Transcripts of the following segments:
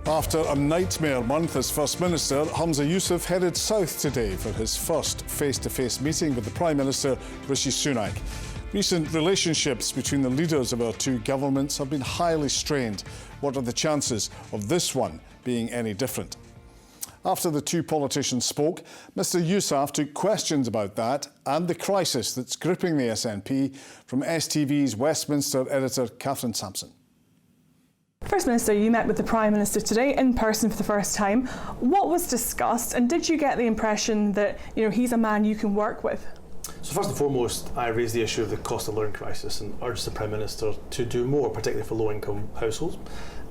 After a nightmare month as First Minister, Humza Yousaf headed south today for his first face-to-face meeting with the Prime Minister Rishi Sunak. Recent relationships between the leaders of our two governments have been highly strained. What are the chances of this one being any different? After the two politicians spoke, Mr Yousaf took questions about that and the crisis that's gripping the SNP from STV's Westminster editor Catherine Sampson. First Minister, you met with the Prime Minister today in person for the first time. What was discussed, and did you get the impression that he's a man you can work with? So first and foremost, I raised the issue of the cost of living crisis and urged the Prime Minister to do more, particularly for low-income households.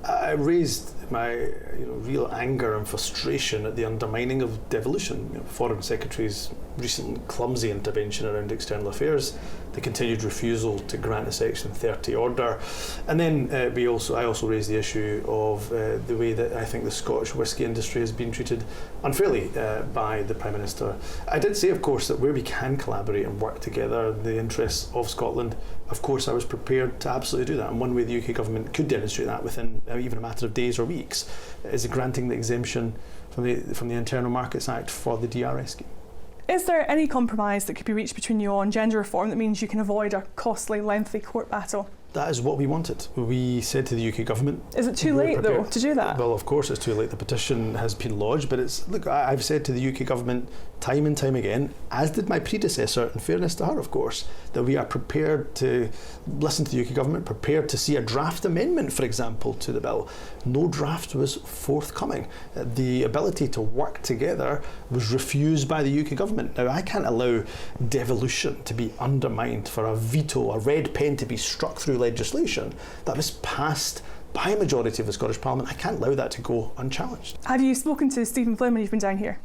I raised my real anger and frustration at the undermining of devolution. Foreign Secretary's recent clumsy intervention around external affairs, the continued refusal to grant a Section 30 order, and then I also raised the issue of the way that I think the Scottish whisky industry has been treated unfairly by the Prime Minister. I did say, of course, that where we can collaborate and work together in the interests of Scotland, of course I was prepared to absolutely do that. And one way the UK government could demonstrate that within even a matter of days or weeks is granting the exemption from the Internal Markets Act for the DRS scheme. Is there any compromise that could be reached between you on gender reform that means you can avoid a costly, lengthy court battle? That is what we wanted. We said to the UK government... Is it too late, though, to do that? Well, of course it's too late. The petition has been lodged, but I've said to the UK government time and time again, as did my predecessor, in fairness to her, of course, that we are prepared to listen to the UK government, prepared to see a draft amendment, for example, to the bill. No draft was forthcoming. The ability to work together was refused by the UK government. Now, I can't allow devolution to be undermined for a veto, a red pen to be struck through legislation that was passed by a majority of the Scottish Parliament. I can't allow that to go unchallenged. Have you spoken to Stephen Flynn when you've been down here?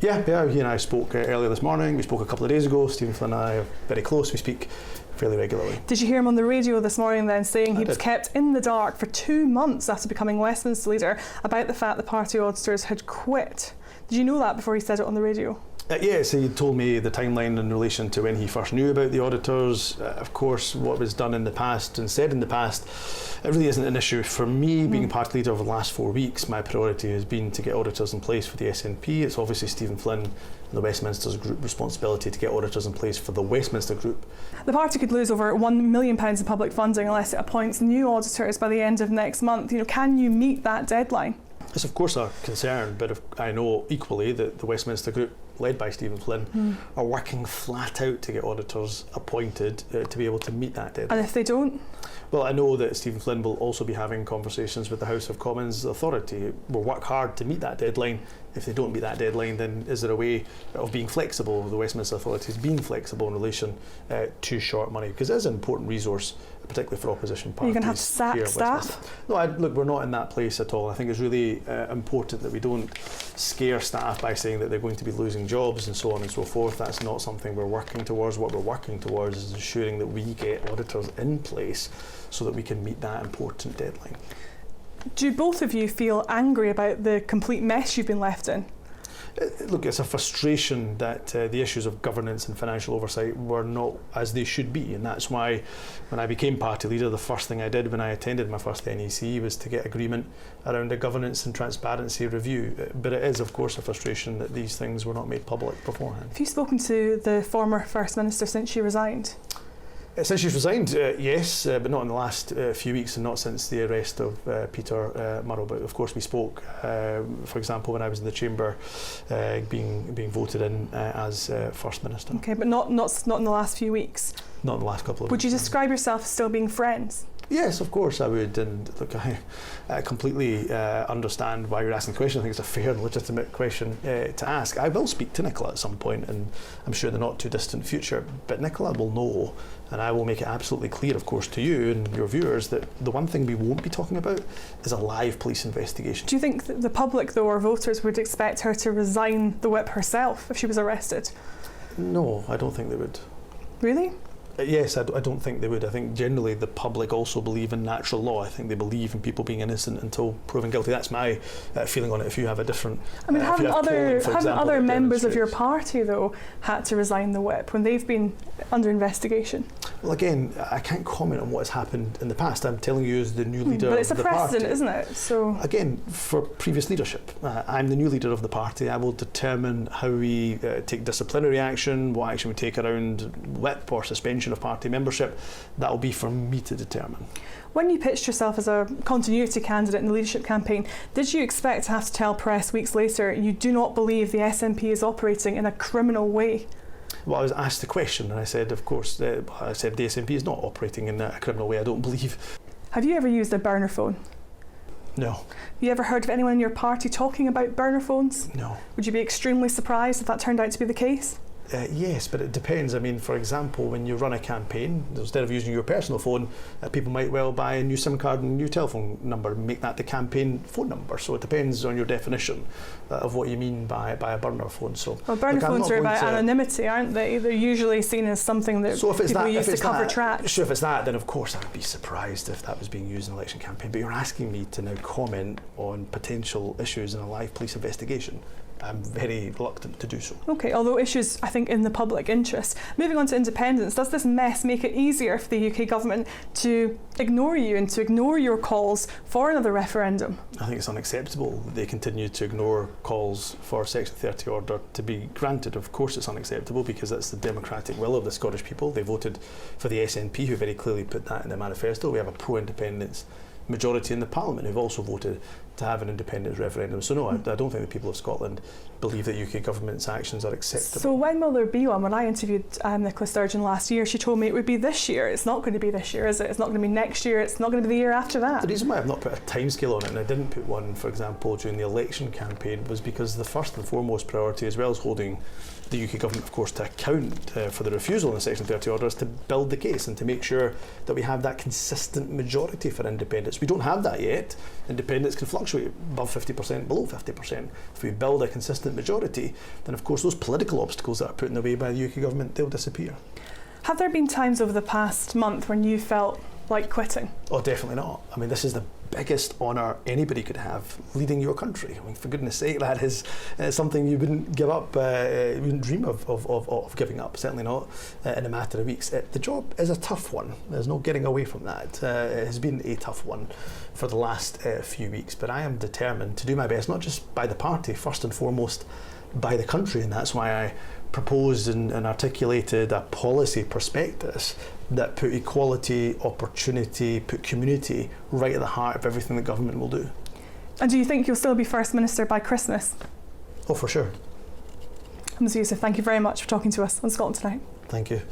Yeah, he and I spoke earlier this morning. We spoke a couple of days ago. Stephen Flynn and I are very close. We speak fairly regularly. Did you hear him on the radio this morning then saying he was kept in the dark for 2 months after becoming Westminster leader about the fact the party auditors had quit? Did you know that before he said it on the radio? Yes, he told me the timeline in relation to when he first knew about the auditors. Of course, what was done in the past and said in the past, it really isn't an issue for me. Being party leader over the last 4 weeks, my priority has been to get auditors in place for the SNP. It's obviously Stephen Flynn and the Westminster's group responsibility to get auditors in place for the Westminster group. The party could lose over £1 million in public funding unless it appoints new auditors by the end of next month. Can you meet that deadline? It's of course a concern, but I know equally that the Westminster group, led by Stephen Flynn, are working flat out to get auditors appointed to be able to meet that deadline. And if they don't? Well, I know that Stephen Flynn will also be having conversations with the House of Commons Authority. We'll work hard to meet that deadline. If they don't meet that deadline, then is there a way of being flexible? The Westminster Authority is being flexible in relation to short money, because it is an important resource, particularly for opposition parties. You're going to have to sack staff? No, look, we're not in that place at all. I think it's really important that we don't scare staff by saying that they're going to be losing jobs and so on and so forth. That's not something we're working towards. What we're working towards is ensuring that we get auditors in place so that we can meet that important deadline. Do both of you feel angry about the complete mess you've been left in? Look, it's a frustration that the issues of governance and financial oversight were not as they should be, and that's why when I became party leader, the first thing I did when I attended my first NEC was to get agreement around a governance and transparency review. But it is, of course, a frustration that these things were not made public beforehand. Have you spoken to the former First Minister since she resigned? Since she's resigned, yes, but not in the last few weeks and not since the arrest of Peter Murrow. But of course we spoke, for example, when I was in the chamber being voted in as First Minister. Okay, but not in the last few weeks? Not in the last couple of weeks. Would you describe yourself as still being friends? Yes, of course I would, and look, I completely understand why you're asking the question. I think it's a fair and legitimate question to ask. I will speak to Nicola at some point, and I'm sure in the not too distant future, but Nicola will know, and I will make it absolutely clear, of course, to you and your viewers that the one thing we won't be talking about is a live police investigation. Do you think that the public, though, or voters would expect her to resign the whip herself if she was arrested? No, I don't think they would. Really? Yes, I don't think they would. I think generally the public also believe in natural law. I think they believe in people being innocent until proven guilty. That's my feeling on it. If you have a different... I mean, haven't other members of your party, though, had to resign the whip when they've been under investigation? Well, again, I can't comment on what has happened in the past. I'm telling you as the new leader but it's of the a precedent, party. isn't it? So again, for previous leadership, I'm the new leader of the party. I will determine how we take disciplinary action, what action we take around whip or suspension of party membership. That will be for me to determine. when you pitched yourself as a continuity candidate in the leadership campaign, did you expect to have to tell press weeks later you do not believe the SNP is operating in a criminal way? Well, I was asked the question and I said, of course, I said the SNP is not operating in a criminal way, I don't believe. Have you ever used a burner phone? No. Have you ever heard of anyone in your party talking about burner phones? No. Would you be extremely surprised if that turned out to be the case? Yes, but it depends. I mean, for example, when you run a campaign, instead of using your personal phone, people might well buy a new SIM card and a new telephone number and make that the campaign phone number. So it depends on your definition of what you mean by a burner phone. So, well, burner phones are about anonymity, aren't they? They're usually seen as something that people use to cover tracks. Sure, if it's that, then of course I would be surprised if that was being used in an election campaign. But you're asking me to now comment on potential issues in a live police investigation. I'm very reluctant to do so. Okay, although issues, I think, in the public interest. Moving on to independence, does this mess make it easier for the UK government to ignore you and to ignore your calls for another referendum? I think it's unacceptable that they continue to ignore calls for Section 30 order to be granted. Of course it's unacceptable because that's the democratic will of the Scottish people. They voted for the SNP, who very clearly put that in their manifesto. We have a pro-independence majority in the Parliament who've also voted to have an independence referendum. So no, I don't think the people of Scotland believe that UK government's actions are acceptable. So when will there be one? When I interviewed Nicola Sturgeon last year, she told me it would be this year. It's not going to be this year, is it? It's not going to be next year. It's not going to be the year after that. The reason why I've not put a timescale on it, and I didn't put one, for example, during the election campaign, was because the first and foremost priority, as well as holding the UK government, of course, to account for the refusal in the Section 30 order, is to build the case and to make sure that we have that consistent majority for independence. We don't have that yet. Independence can fluctuate above 50%, below 50%. If we build a consistent majority, then of course those political obstacles that are put in the way by the UK government, they'll disappear. Have there been times over the past month when you felt like quitting? Oh, definitely not. I mean, this is the biggest honour anybody could have, leading your country. I mean, for goodness sake, that is something you wouldn't give up, you wouldn't dream of giving up, certainly not in a matter of weeks. The job is a tough one, there's no getting away from that. It has been a tough one for the last few weeks, but I am determined to do my best, not just by the party, first and foremost by the country, and that's why I proposed and articulated a policy prospectus that put equality, opportunity, put community right at the heart of everything the government will do. And do you think you'll still be First Minister by Christmas? Oh, for sure. Humza Yousaf, thank you very much for talking to us on Scotland Tonight. Thank you.